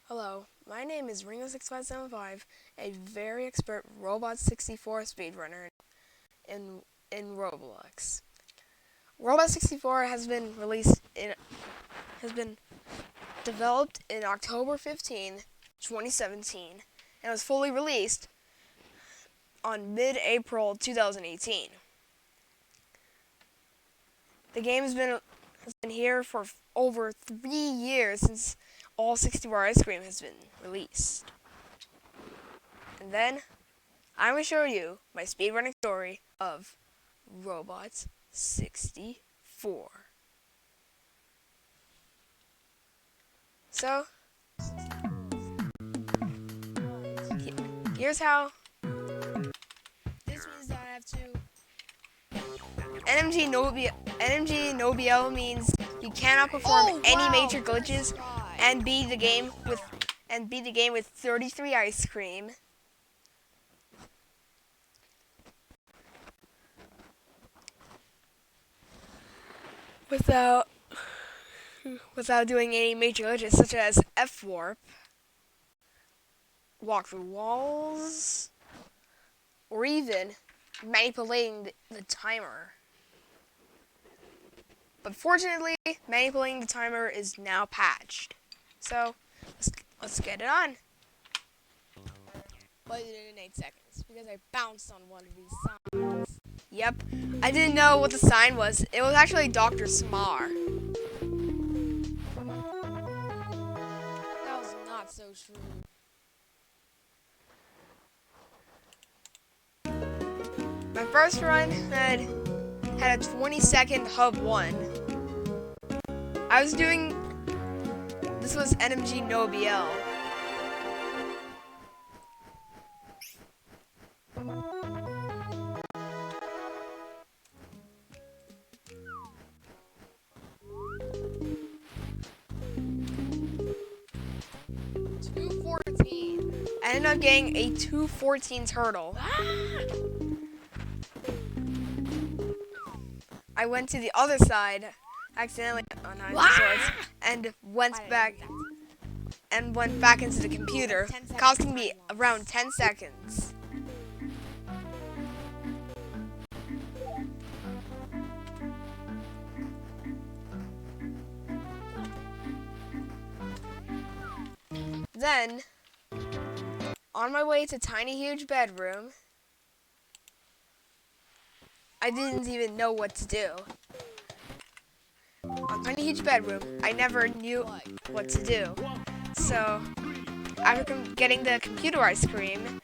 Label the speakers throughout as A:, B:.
A: Hello, my name is Ringo6575, a very expert Robot 64 speedrunner in Roblox. Robot 64 has been developed in October 15, 2017, and was fully released on mid-April 2018. The game has been here for over 3 years since all 64 ice cream has been released. And then, I'm going to show you my speedrunning story of Robot 64. So, here's how. This means that I have to. NMG No BL means you cannot perform any major glitches and beat the game with 33 ice cream. Without doing any major glitches such as F-warp, walk through walls, or even manipulating the timer. But fortunately, manipulating the timer is now patched. So, let's get it on. But it did in 8 seconds, because I bounced on one of these signs. Yep, I didn't know what the sign was. It was actually Dr. Smar. That was not so true. My first run had a 20-second hub 1. This was NMG No BL. I ended up getting a 214 turtle. I went to the other side, accidentally and went back into the computer, costing me around 10 seconds. Then, on my way to Tiny Huge Bedroom, I didn't even know what to do. On Tiny Huge Bedroom, I never knew what to do. So, after getting the computer ice cream,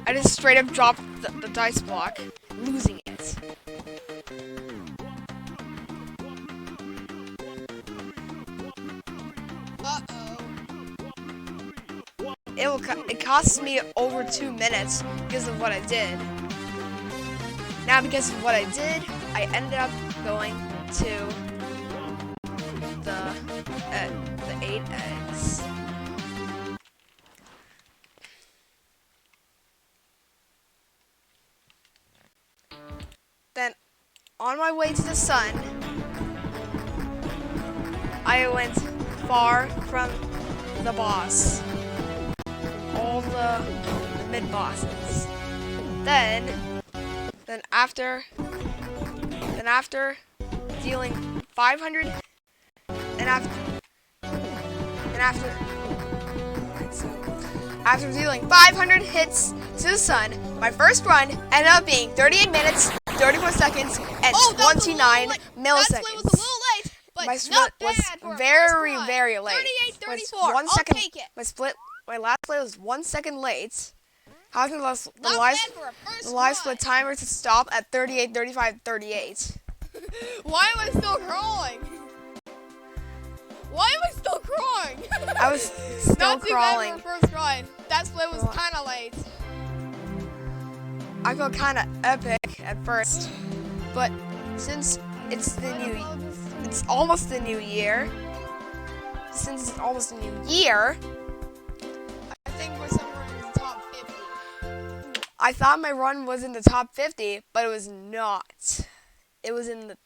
A: I just straight up dropped the dice block, losing it. It cost me over 2 minutes because of what I did. Now, because of what I did, I ended up going to the 8 eggs. Then, on my way to the sun, I went far from the boss. All the mid-bosses. Then after dealing 500 after dealing 500 hits to the sun, my first run ended up being 38 minutes, 34 seconds, and 29 milliseconds.
B: That split was a little late, but
A: my split was very late.
B: 38, 34. I'll take it.
A: My last play was 1 second late. How can the live split timer to stop at 38, 35, 38?
B: Why am I still crawling? Why am I still crawling?
A: I was still
B: Not
A: crawling.
B: Not too bad for a first run. That split was kind of late.
A: I felt kind of epic at first, but since it's almost the new year. Since it's almost a new year,
B: I think we're somewhere in the top 50.
A: I thought my run was in the top 50, but it was not. It was in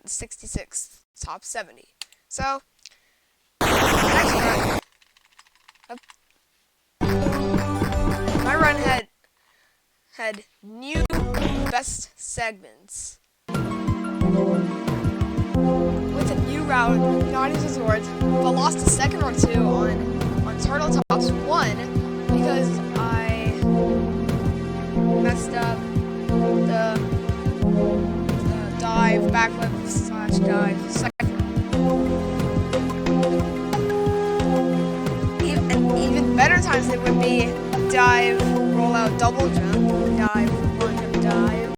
A: 66, top 70. So, next run, had new best segments. With a new route, Naughty's Resort, but lost a second or two on Turtle Tops 1 because I messed up the dive, backflip / dive second. Even better times it would be dive, roll out, double jump, dive, one jump, dive.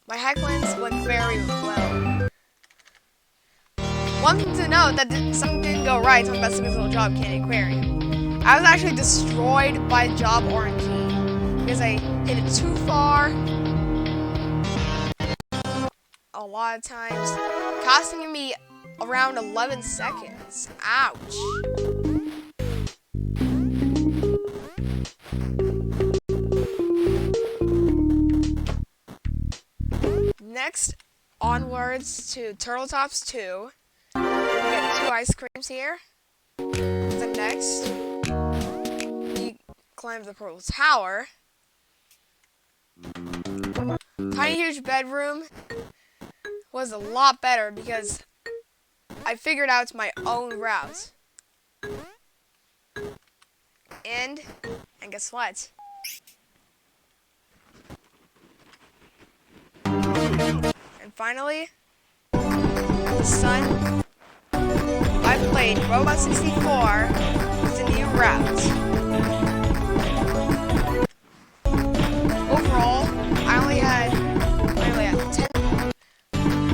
A: My hack lands went very well. One thing to note that something didn't go right on Best Physical Job Candy Aquarium. I was actually destroyed by Job RNG because I hit it too far a lot of times, costing me around 11 seconds. Ouch. Next, onwards to Turtle Tops 2. We get 2 ice creams here. Then next, you climb the Purple Tower. Tiny Huge Bedroom was a lot better because I figured out my own route. And guess what? And finally, the sun. I played Robot 64 with a new route. Overall, I only had 10.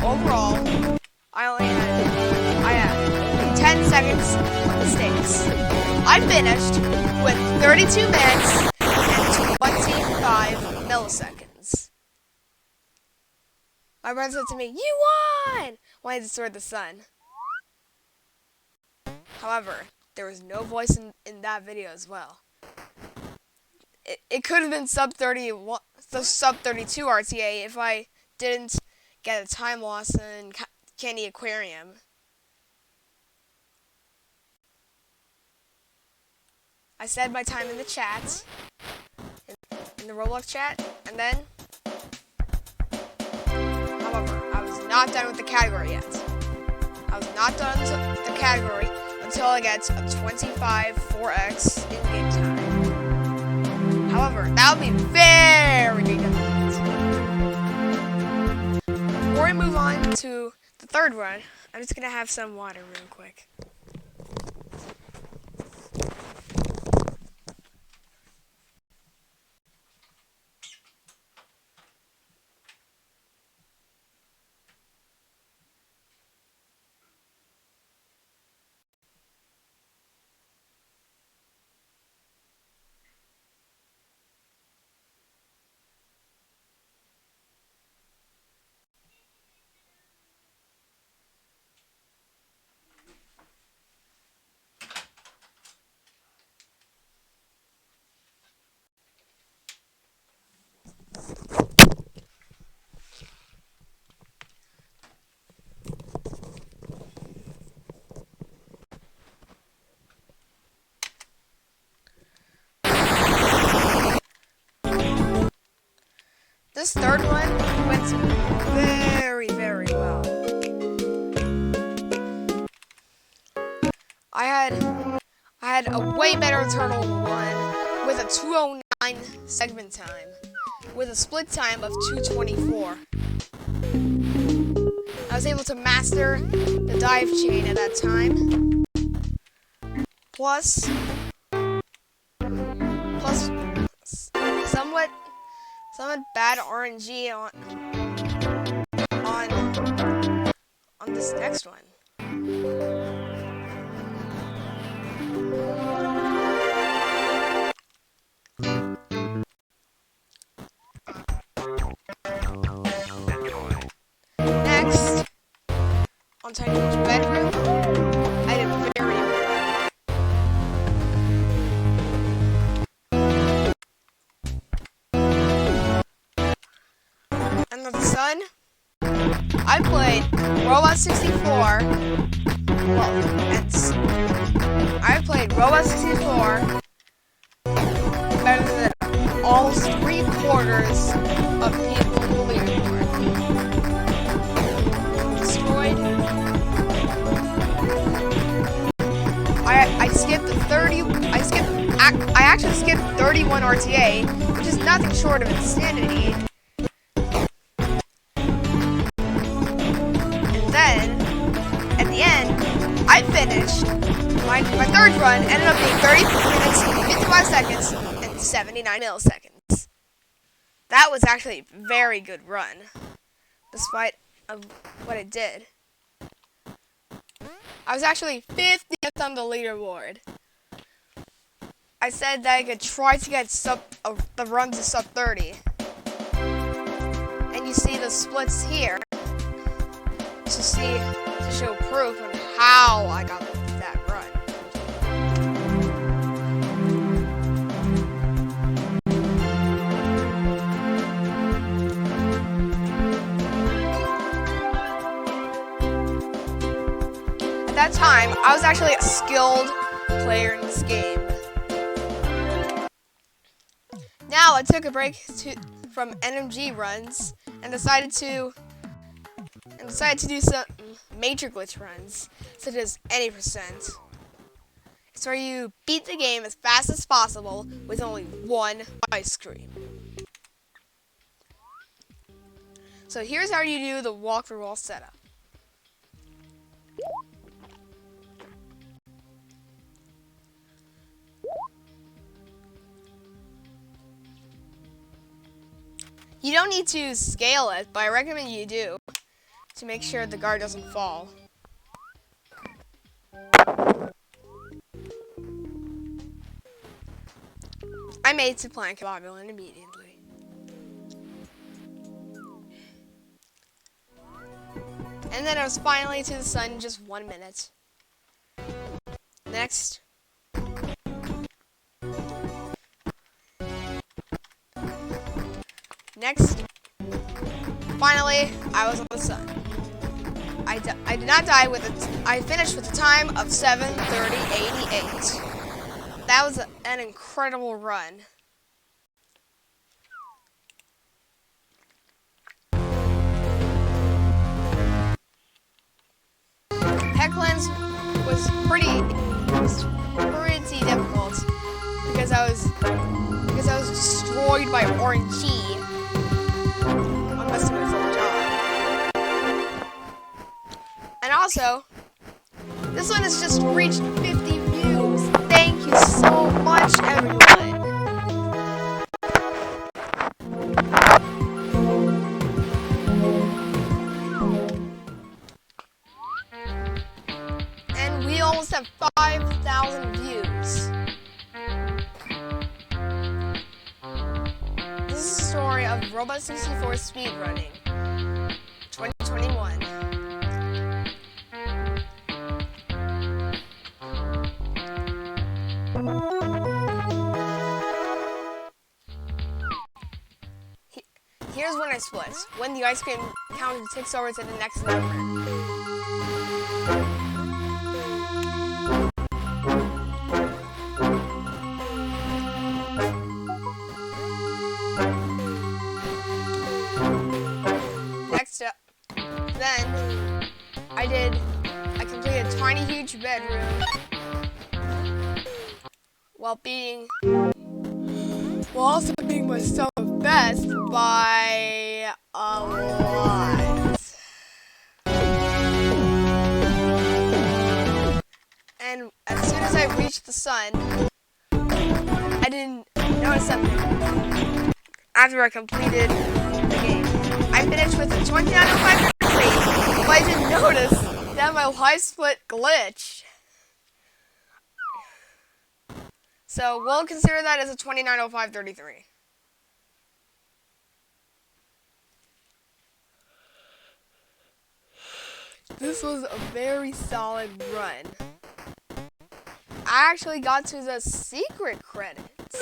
A: Overall, I had 10 seconds of mistakes. I finished with 32 minutes and 25 milliseconds. My brother said to me, "You won!" when I destroyed the sun. However, there was no voice in that video as well. It could have been sub 32 RTA if I didn't get a time loss in Candy Aquarium. I said my time in the chat, in the Roblox chat, and then, however, I was not done with the category yet. I was not done with the category until I get a 25 4x in-game time. However, that would be very difficult. Before we move on to the third run, I'm just going to have some water real quick. This third one went very well. I had a way better turtle one with a 2:09 segment time, with a split time of 2:24. I was able to master the dive chain at that time. Plus somewhat bad RNG on this next one. Next, Untitled Bedroom, I did very well. Under the Sun, I played Robot 64. I played Robot 64 better than almost 3/4 of people in the leaderboard. Destroyed. I skipped the 30. I actually skipped 31 RTA, which is nothing short of insanity. And then, at the end, I finished. My third run ended up being 30 minutes, 55 seconds, and 79 milliseconds. That was actually a very good run, despite what it did. I was actually 50th on the leaderboard. I said that I could try to get the run to sub 30. And you see the splits here to show proof on how I got that run. At that time, I was actually a skilled player in this game. Now I took a break from NMG runs and decided to do some major glitch runs, such as any %. It's where you beat the game as fast as possible with only one ice cream. So here's how you do the walkthrough wall setup. You don't need to scale it, but I recommend you do to make sure the guard doesn't fall. I made it to Plank Babylon immediately. And then I was finally to the sun in just 1 minute. Next. Finally, I was on the sun. I did not die with it. I finished with a time of 7:30:88. That was an incredible run. Hecklands was pretty difficult because I was destroyed by RNG. And also, this one has just reached 50 views. Thank you so much, everyone. And we almost have 5,000 views. This is the story of Robot64 Speedrunning 2021. Here's when I split. When the ice cream counter ticks over to the next number. Next up, then I completed a tiny huge bedroom while also beating myself best by a lot. And as soon as I reached the sun, I didn't notice something. After I completed the game, I finished with a 2905 but I didn't notice that my life split glitched. So we'll consider that as a 2905.33. This was a very solid run. I actually got to the secret credits.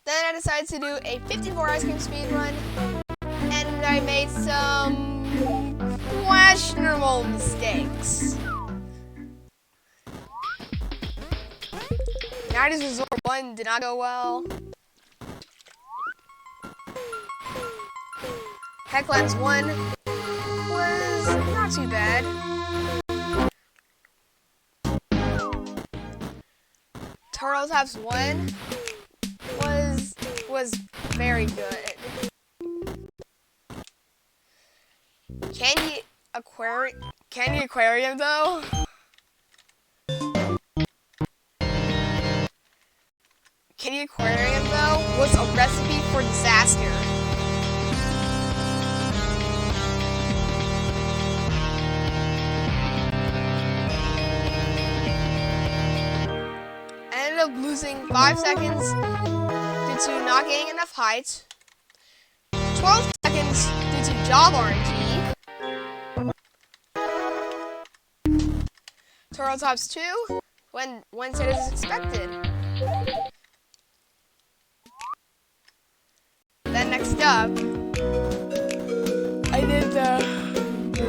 A: Then I decided to do a 54 ice cream speed run, and I made some questionable mistakes. 90s Resort 1 did not go well. Hecklands 1 was not too bad. Turtle Tops 1 was very good. Candy Aquarium though? Candy Aquarium though was a recipe for disaster. I ended up losing 5 seconds due to not getting enough height, 12 seconds due to job RNG, Turtle Tops 2 went as expected. Then next up, I did the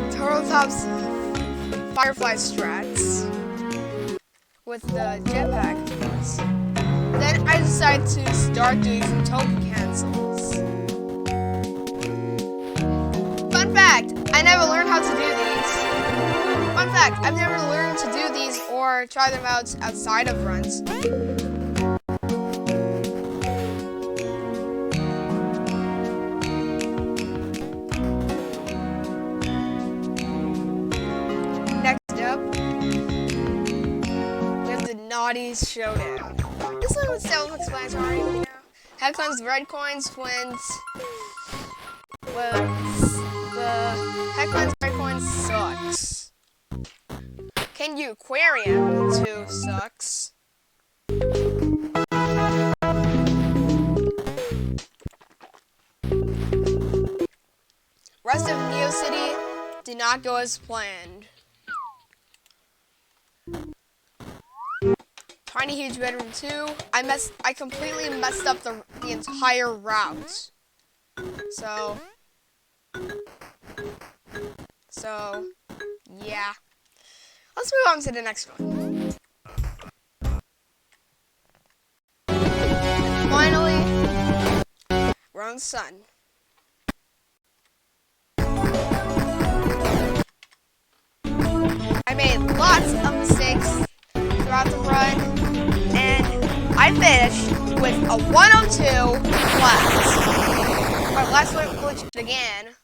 A: Turtle Tops Firefly strats with the jetpack. Then I decided to start doing some token cancels. Fun fact, I never learned how to do these. Fun fact, I've never learned to do these or try them out outside of runs. Next up, we have the Naughties Showdown. This one was self-explanatory, you know. Heckland's red coins went. The Heckland's red coins sucks. Can you Aquarium 2 sucks. Rest of Neo City did not go as planned. Tiny Huge Bedroom 2, I completely messed up the entire route. So yeah. Let's move on to the next one. Finally, we're on Sun. I made lots of mistakes throughout the run, and I finished with a 102 left. My last one glitched again.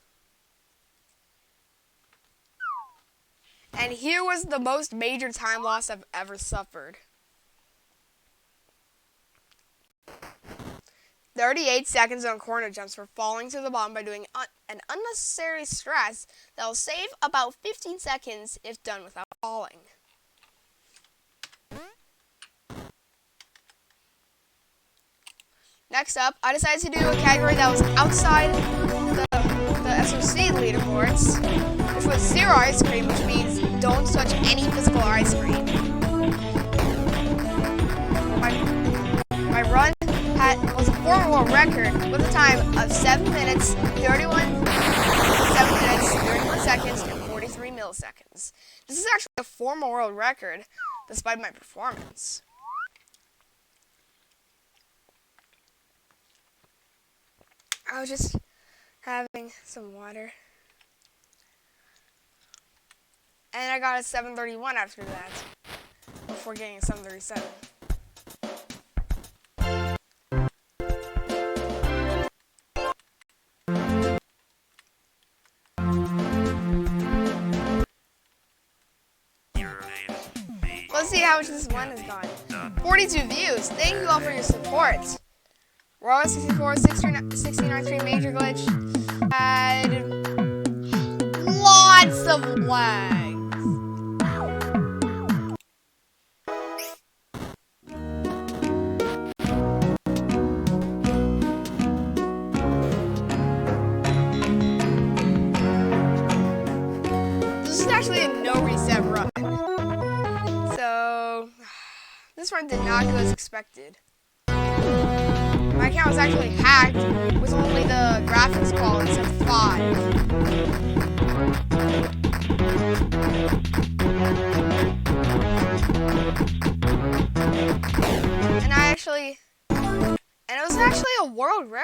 A: And here was the most major time loss I've ever suffered. 38 seconds on corner jumps for falling to the bottom by doing an unnecessary strat that will save about 15 seconds if done without falling. Next up, I decided to do a category that was outside the SOC leaderboards, which was zero ice cream, which means don't touch any physical ice cream. My run was a former world record with a time of 7 minutes, 31 seconds, and 43 milliseconds. This is actually a former world record, despite my performance. I was just having some water. And I got a 731 after that, before getting a 737. Let's see how much this one has gone. 42 views. Thank you all for your support. Raw 64, 69 stream major glitch had lots of lags. This is actually a no reset run. So this run did not go as expected. My account was actually hacked with only the graphics quality set to 5.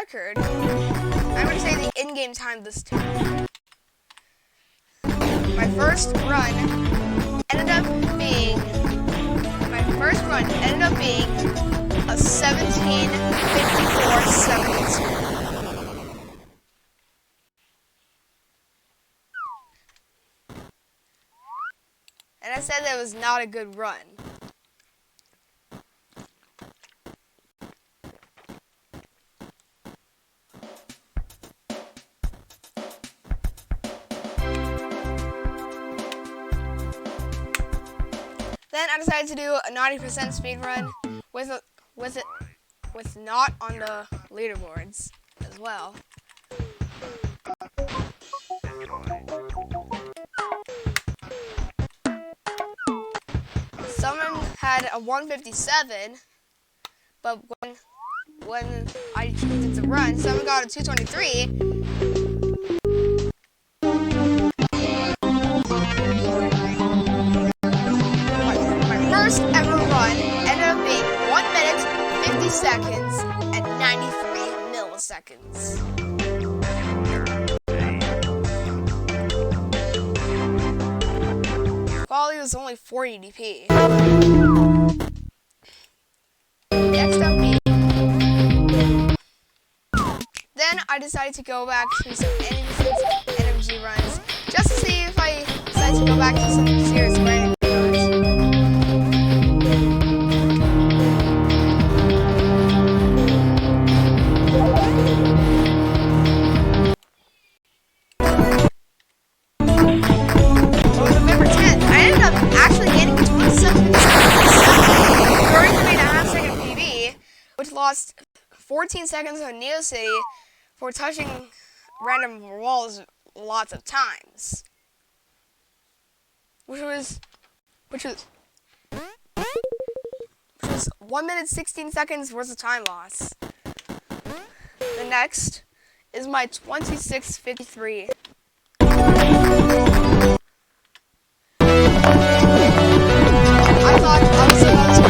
A: record, I'm going to say the in-game time this time. My first run ended up being a 17:54.72. And I said that was not a good run. Then I decided to do a 90% speed run with not on the leaderboards as well. Someone had a 157, but when I did the run, someone got a 223. My first ever run ended up being 1 minute, 50 seconds, and 93 milliseconds. Quality was only 480p. Next up, then I decided to go back to some NMG runs just to see if I decide to go back to some serious grinding runs. Which lost 14 seconds on Neo City for touching random walls lots of times. Which was 1 minute 16 seconds worth of time loss. The next is my 26:53. I thought I was about to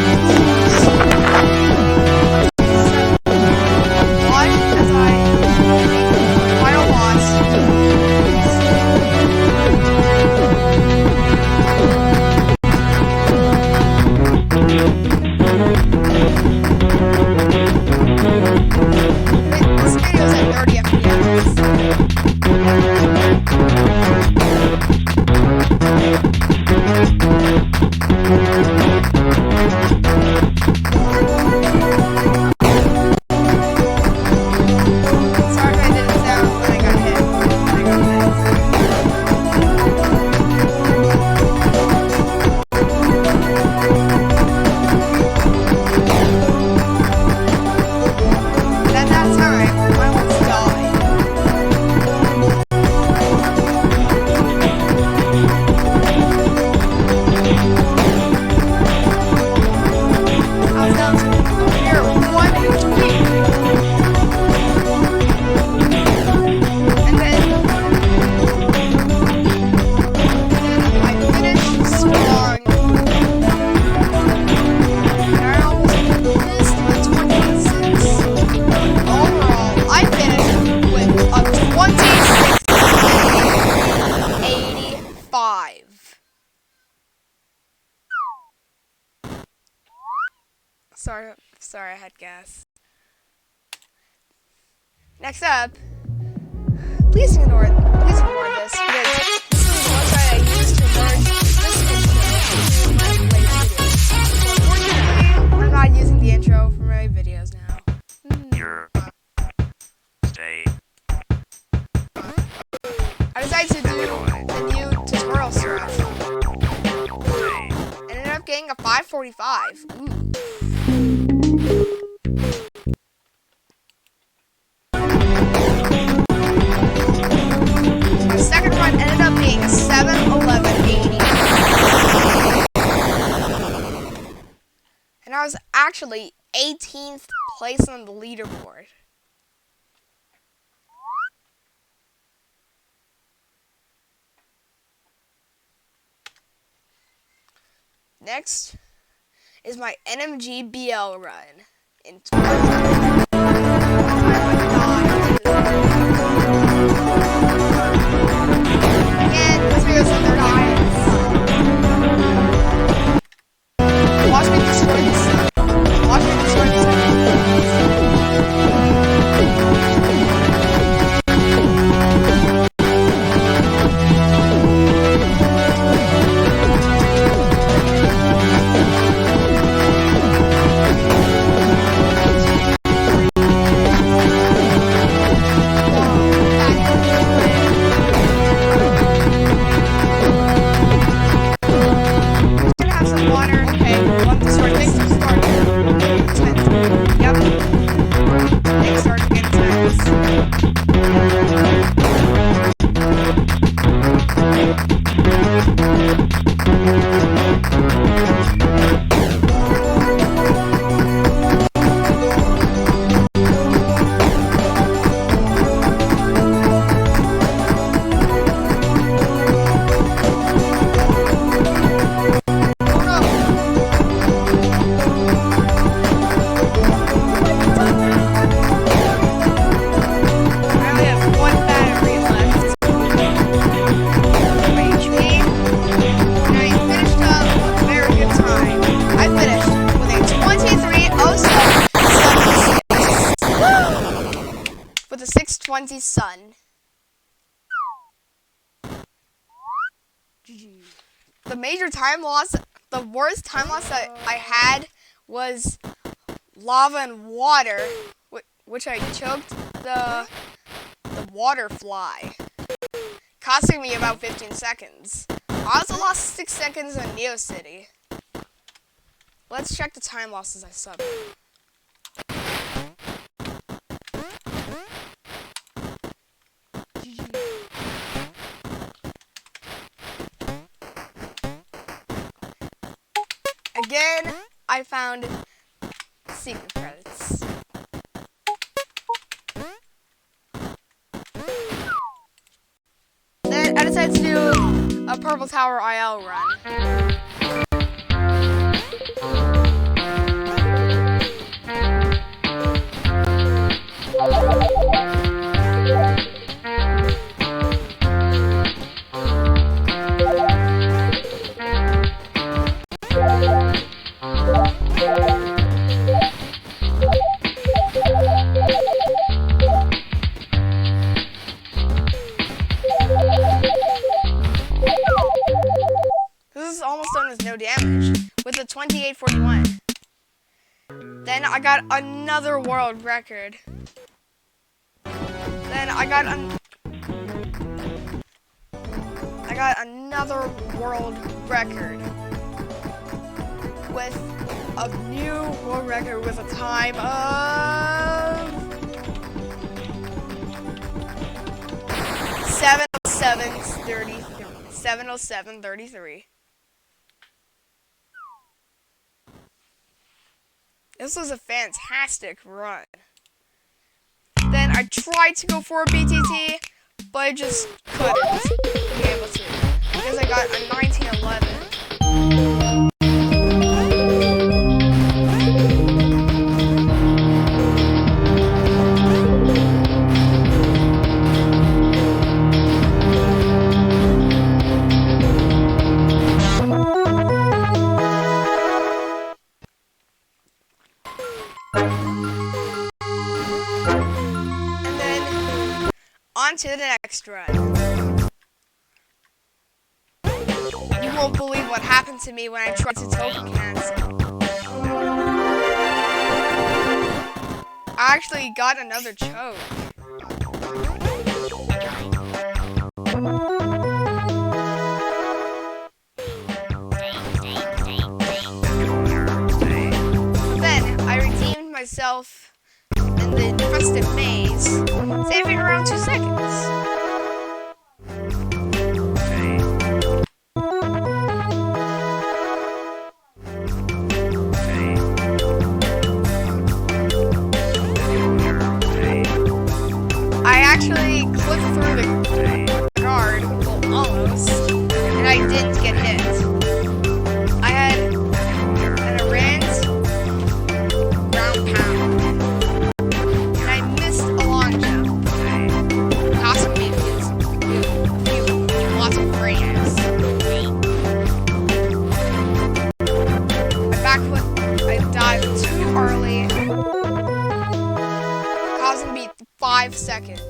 A: Sorry, I had gas. Next up, please ignore this because this is the website I used to merge this intro to my latest videos. Unfortunately, I'm not using the intro for my videos now. I decided to do the new tutorial stuff. And ended up getting a 545. Ooh. My second run ended up being a 7:11.80. And I was actually 18th place on the leaderboard. Next is my NMG BL run in 20. 20 sun. GG. The major time loss, the worst time loss that I had was lava and water, which I choked the water fly, costing me about 15 seconds. I also lost 6 seconds in Neo City. Let's check the time losses I suffered. Again, I found secret credits. Then I decided to do a Purple Tower IL run. This is almost done with no damage, with a 2841. Then I got another world record. Then I got another world record with a new world record with a time of 7:07:33. This was a fantastic run. Then I tried to go for a BTT, but I just couldn't be able to because I got a 1911. On to the next run. You won't believe what happened to me when I tried to token cancel. I actually got another choke. Then I redeemed myself in the infested maze, saving around 2 seconds. I actually clipped through the guard, well, almost, and I didn't get hit. I had an errant ground pound. I dived too early, causing me 5 seconds.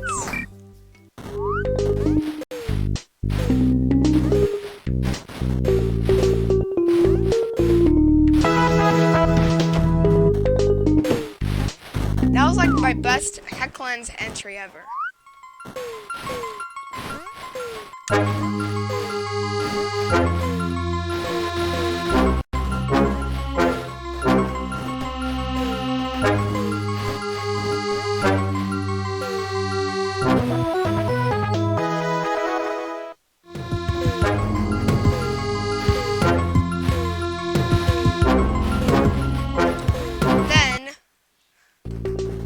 A: That was like my best Hecklands entry ever.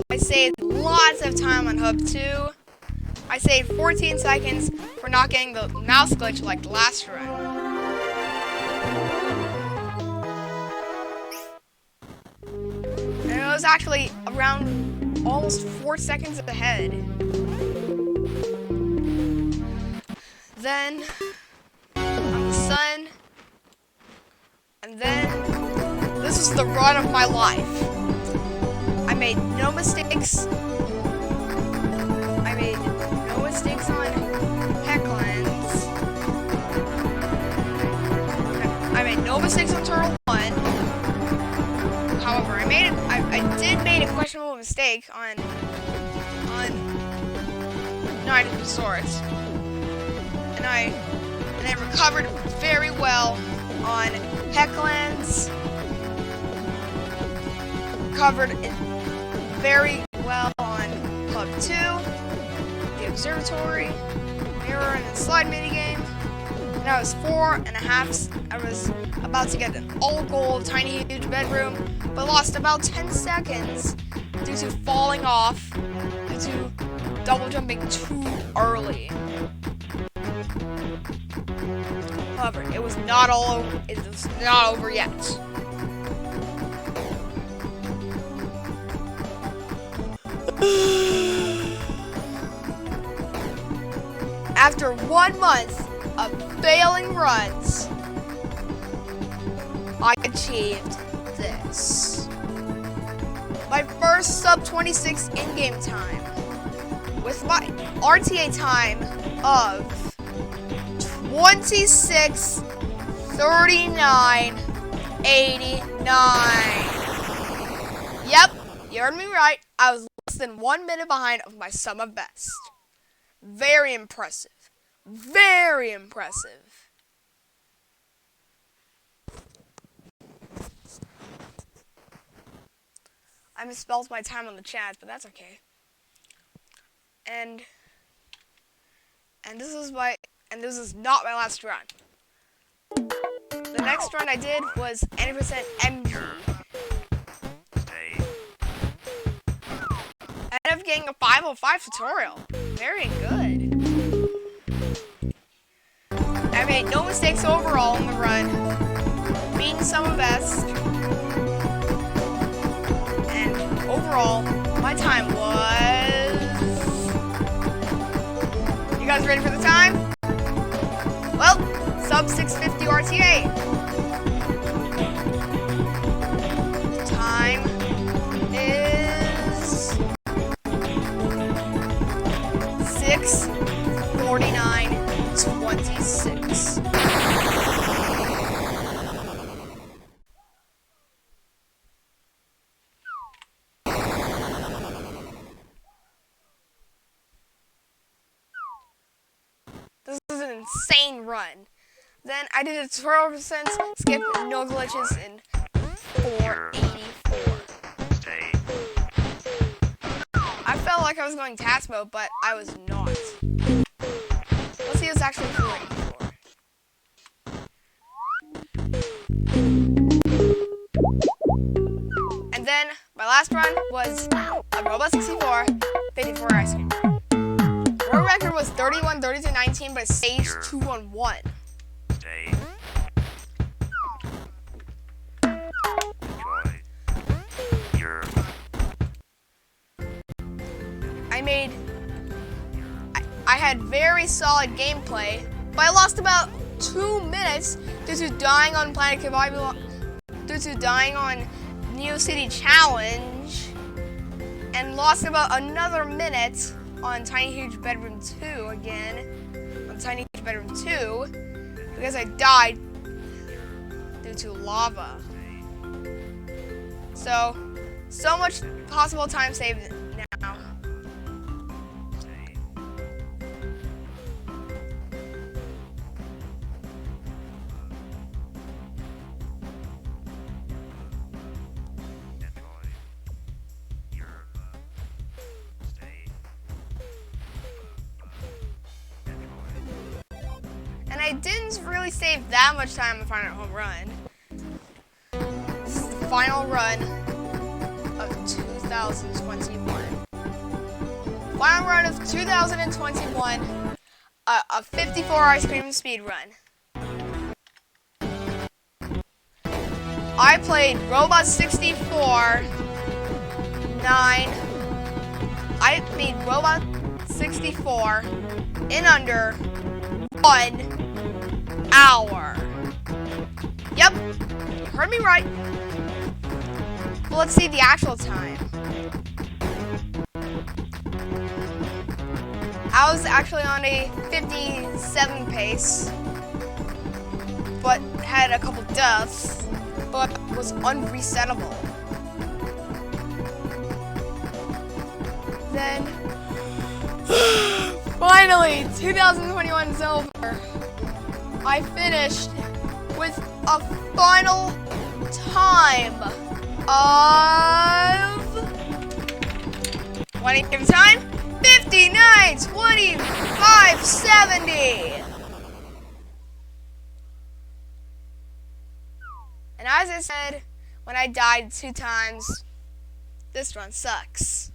A: I saved lots of time on Hub 2. I saved 14 seconds for not getting the mouse glitch like the last run. And it was actually around almost 4 seconds ahead. Then, on the sun, and then, this was the run of my life. I made no mistakes. I made mistakes on Hecklands. I made no mistakes on Turtle 1. However, I did make a questionable mistake on Knight of Swords. And I recovered very well on Hecklands. Recovered it very well on Club 2, the Observatory, Mirror, and the Slide minigame. And I was 4.5. I was about to get an all gold tiny huge bedroom, but lost about 10 seconds due to falling off, due to double jumping too early. However, it was not all over. It was not over yet. After 1 month of failing runs, I achieved this. My first sub 26 in-game time with my RTA time of 26:39:89. Yep, you heard me right. I was less than 1 minute behind of my summer best. Very impressive. Very impressive. I misspelled my time on the chat, but that's okay. And this is not my last run. The next run I did was NMG NMG. I ended up getting a 505 tutorial. Very good. I made no mistakes overall in the run, beating summer best. And overall, my time was... You guys ready for the time? Well, sub 650 RTA. Time is 6:49:26. This is an insane run. Then I did a 12% skip and no glitches in 484. I felt like I was going task mode, but I was not. Let's see what's actually 484. And then my last run was a Robot 64, 54 ice cream. World record was 31:32:19, but it staged 2-1-1. I had very solid gameplay, but I lost about 2 minutes due to dying on Planet Survival, due to dying on Neo City Challenge, and lost about another minute on Tiny Huge Bedroom 2 again, on Tiny Huge Bedroom 2, because I died due to lava. So much possible time saved now. And I didn't really save that much time to find a home run. This is the final run of 2021. Final run of 2021, a 54 ice cream speed run. I played Robot 64 9. I made Robot 64 in under 1 hour. Yep, you heard me right. Well, let's see the actual time. I was actually on a 57 pace, but had a couple deaths, but was unresettable. Then, finally, 2021 is over. I finished with a final time of 20 time 59:25:70. And as I said when I died 2 times, this run sucks.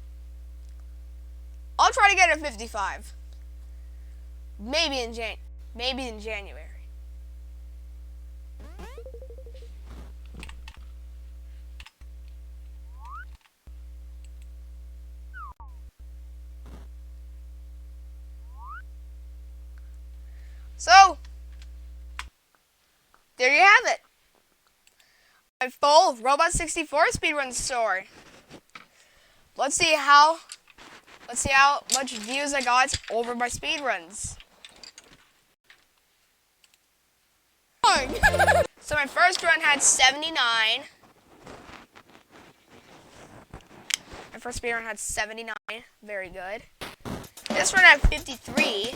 A: I'll try to get a 55. Maybe in January. So, there you have it. My full Robot 64 speedrun story. Let's see how much views I got over my speedruns. So my first run had 79. My first speedrun had 79. Very good. This run had 53.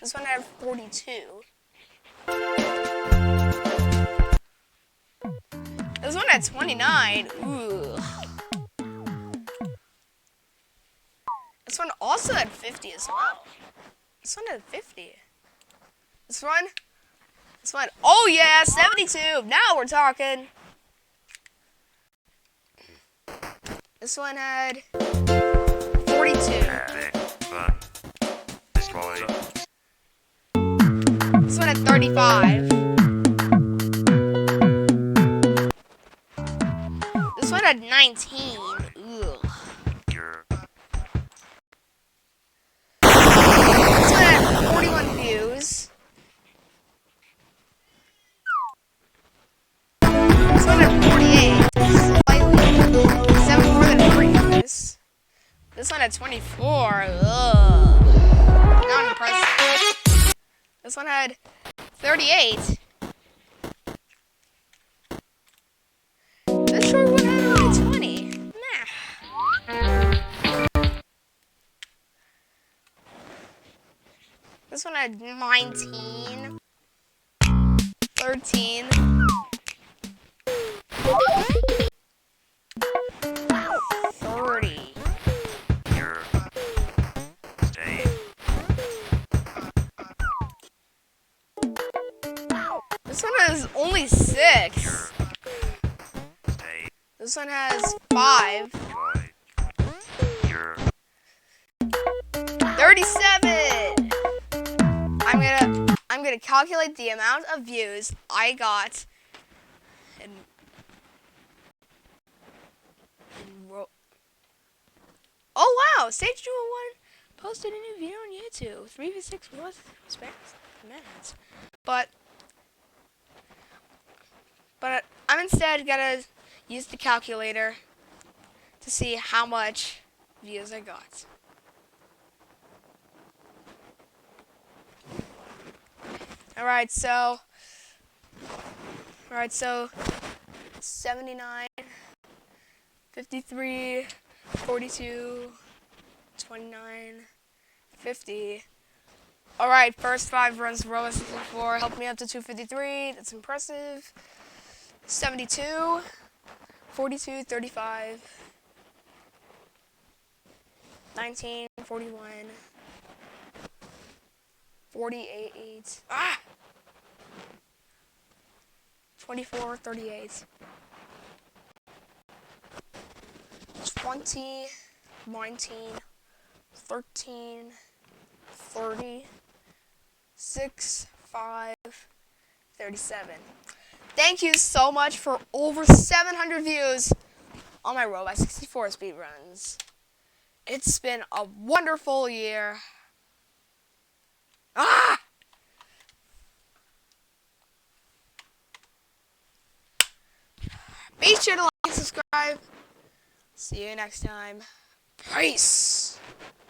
A: This one had 42. This one had 29. Ooh. This one also had 50 as well. This one had 50. This one, oh yeah, 72. Now we're talking. This one had 42. This one had 35. This one had 19. Ugh. This one had 41 views. This one had 48. Slightly. 7 more than 3 views. This one had 24. Ugh. Not impressive. This one had 38. This short one had only 20. Nah. This one had 19. 13. 30. This one has only 6. This one has 5. 37. I'm gonna calculate the amount of views I got oh wow! Stage 201 posted a new video on YouTube. 3v6 was minutes. But I'm instead gonna use the calculator to see how much views I got. Alright, so 79, 53, 42, 29, 50. Alright, first 5 runs of Robot 64 helped me up to 253. That's impressive. 72, 42, 35, 19, 41, 48, 24, 38, 20, 19, 13, 30, 6, 5, 37. Thank you so much for over 700 views on my Robot 64 speedruns. It's been a wonderful year. Be sure to like and subscribe. See you next time. Peace!